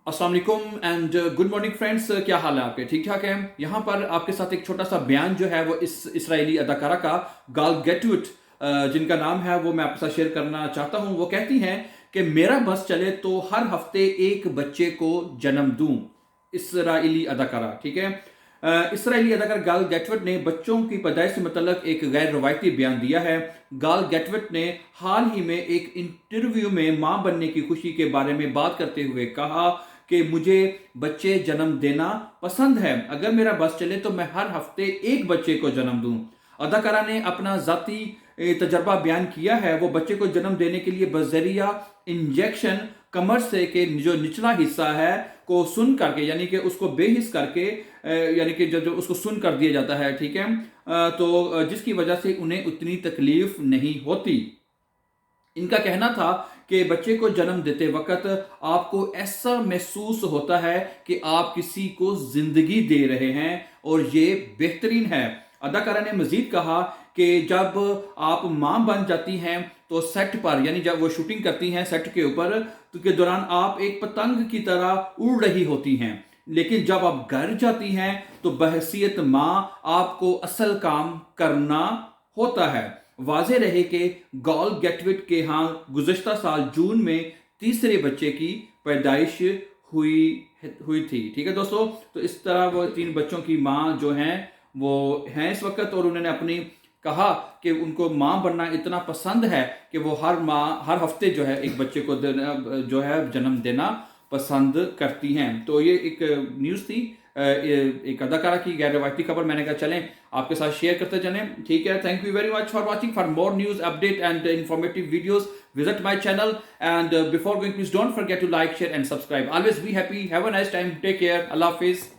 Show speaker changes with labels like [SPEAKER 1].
[SPEAKER 1] अस्सलाम वालेकुम and good morning friends. क्या हाल है आपके? ठीक ठाक है। यहाँ पर आपके साथ एक छोटा सा बयान जो है वो इस इसराइली अदाकारा का गाल गेटुट जिनका नाम है वो मैं आपके साथ शेयर करना चाहता हूँ। वो कहती हैं कि मेरा बस चले तो हर हफ्ते एक बच्चे को जन्म दूं। इसराइली अदाकारा, ठीक है। इसराइली अदाकार गाल गेटवेट ने बच्चों की पैदाइश से मतलब एक गैर रवायती बयान दिया है। गाल गेटवेट ने हाल ही में एक इंटरव्यू में मां बनने की खुशी के बारे में बात करते हुए कहा कि मुझे बच्चे जन्म देना पसंद है। अगर मेरा बस चले तो मैं हर हफ्ते एक बच्चे को जन्म दूं। अदाकारा ने अपना जाती तजर्बा बयान किया है। वो बच्चे को जन्म देने के लिए बजरिया इंजेक्शन कमर से के जो निचला हिस्सा है को सुन करके, यानी कि उसको बेहिस करके, यानी कि जब उसको सुन कर दिया जाता है, ठीक है, तो जिसकी वजह से उन्हें उतनी तकलीफ नहीं होती। इनका कहना था कि बच्चे को जन्म देते वक्त आपको ऐसा महसूस होता है कि आप किसी को जिंदगी दे रहे हैं और ये बेहतरीन है। अदाकारा ने मजीद कहा कि जब आप मां बन जाती हैं तो सेट पर, यानी जब वो शूटिंग करती हैं सेट के ऊपर, तो के दौरान आप एक पतंग की तरह उड़ रही होती हैं, लेकिन जब आप घर जाती हैं तो बहैसियत मां आपको असल काम करना होता है। वाज़ेह रहे कि गॉल गेटविट के यहाँ गुज़श्ता साल जून में तीसरे बच्चे की पैदाइश हुई हुई थी। ठीक है दोस्तों, तो इस तरह वो 3 बच्चों की माँ जो हैं वो हैं इस वक्त, और उन्होंने अपनी कहा कि उनको माँ बनना इतना पसंद है कि वो हर हफ्ते जो है एक बच्चे को जो है जन्म देना पसंद करती हैं। तो ये एक न्यूज़ थी, एक अदाकारा की गैर रवायती खबर। मैंने कहा चलें आपके साथ शेयर करते चलें, ठीक है। Thank you very much for watching. For more news update and informative videos visit my channel, and before going please don't forget to like, share and subscribe. Always be happy, have a nice time, take care, Allah Hafiz.